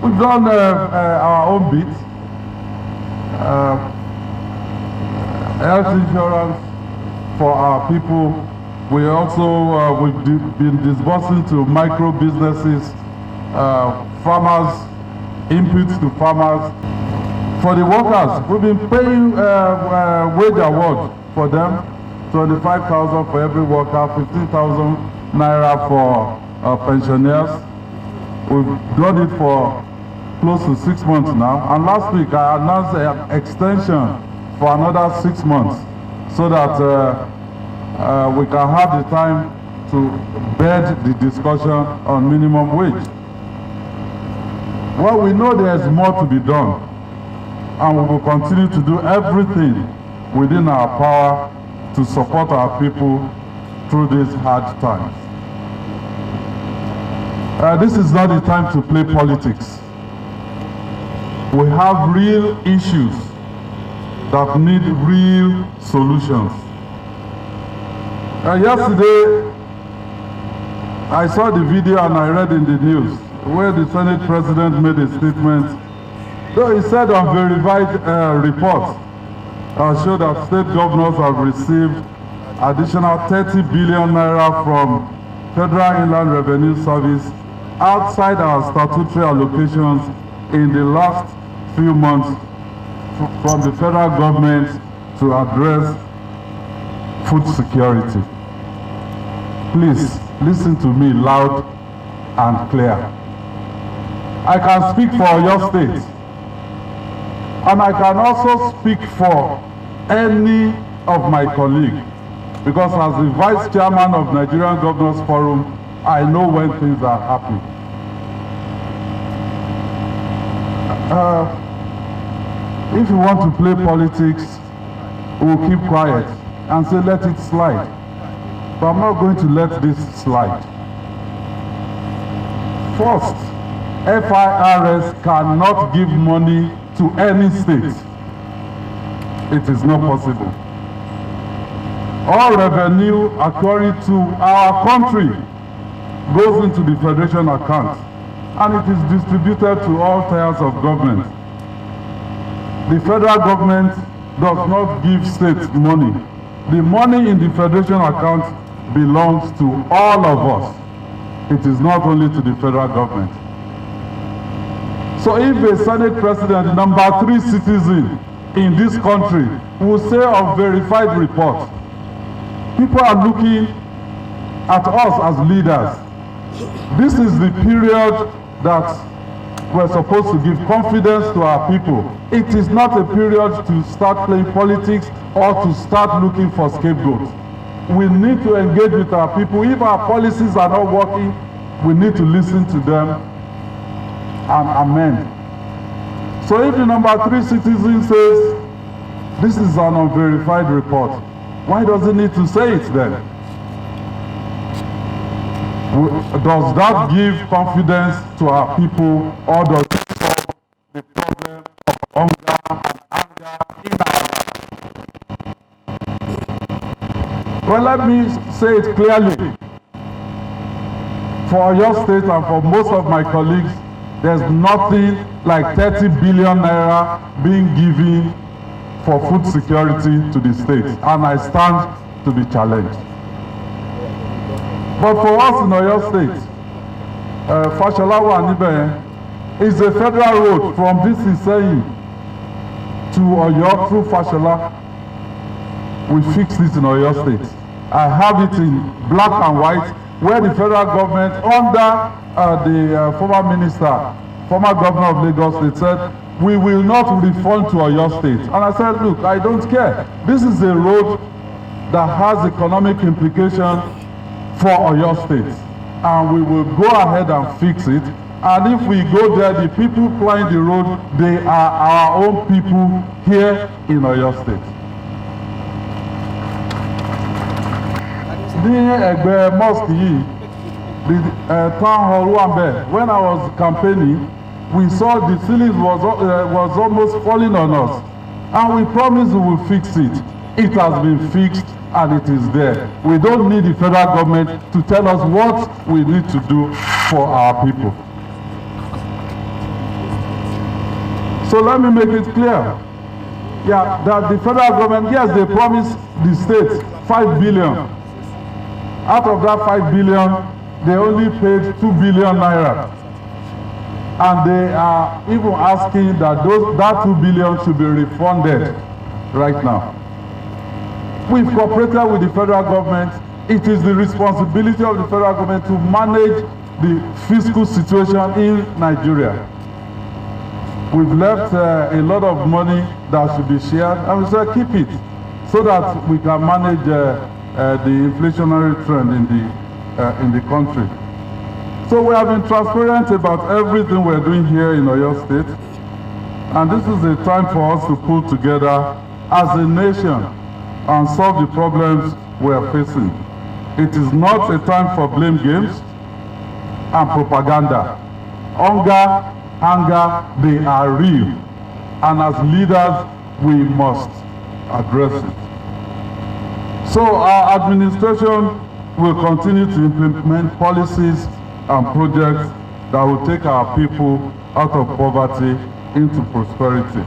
We've done our own bit. Health insurance for our people. We also we've been disbursing to micro businesses, farmers, inputs to farmers. For the workers, we've been paying wage award for them, 25,000 for every worker, 15,000 naira for pensioners. We've done it for close to 6 months now, and last week I announced an extension for another 6 months so that we can have the time to bed the discussion on minimum wage. Well, we know there's more to be done, and we will continue to do everything within our power to support our people through these hard times. This is not the time to play politics. We have real issues that need real solutions. Yesterday, I saw the video and I read in the news where the Senate President made a statement. Though he said unverified reports show that state governors have received additional 30 billion naira from Federal Inland Revenue Service outside our statutory allocations in the last few months from the federal government to address food security. Please listen to me loud and clear. I can speak for Oyo State, and I can also speak for any of my colleagues, because as the Vice Chairman of Nigerian Governors Forum, I know when things are happening. If you want to play politics, we'll keep quiet and say let it slide. But I'm not going to let this slide. First, FIRS cannot give money to any state. It is not possible. All revenue accruing to our country goes into the federation account, and it is distributed to all tiers of government. The federal government does not give states money. The money in the federation account belongs to all of us. It is not only to the federal government. So if a Senate President, number 3 citizen in this country, will say unverified report, people are looking at us as leaders. This is the period that we're supposed to give confidence to our people. It is not a period to start playing politics or to start looking for scapegoats. We need to engage with our people. If our policies are not working, we need to listen to them and amend. So if the number 3 citizen says this is an unverified report, why does he need to say it then? Does that give confidence to our people, or does it solve the problem of hunger and anger in our lives? Well, let me say it clearly. For Oyo State and for most of my colleagues, there's nothing like 30 billion naira being given for food security to the state, and I stand to be challenged. But for us in Oyo State, Fashola Wanibe is a federal road from this Seyi to Oyo through Fashola. We fixed it in Oyo State. I have it in black and white, where the federal government, under the former minister, former governor of Lagos State, said, we will not refund to Oyo State. And I said, look, I don't care. This is a road that has economic implications for Oyo State, and we will go ahead and fix it. And if we go there, the people plying the road, they are our own people here in Oyo State. Ní ẹ̀gbẹ́ mosque yìí, the town hall Wambe, when I was campaigning, we saw the ceiling was almost falling on us, and we promised we will fix it. It has been fixed, and it is there. We don't need the federal government to tell us what we need to do for our people. So let me make it clear. Yeah, that the federal government, yes, they promised the states 5 billion. Out of that 5 billion, they only paid 2 billion naira. And they are even asking that that 2 billion should be refunded right now. We've cooperated with the federal government. It is the responsibility of the federal government to manage the fiscal situation in Nigeria. We've left a lot of money that should be shared, and we said keep it so that we can manage the inflationary trend in the country. So we have been transparent about everything we're doing here in Oyo State, and this is a time for us to pull together as a nation and solve the problems we are facing. It is not a time for blame games and propaganda. Hunger, they are real, and as leaders, we must address it. So our administration will continue to implement policies and projects that will take our people out of poverty into prosperity.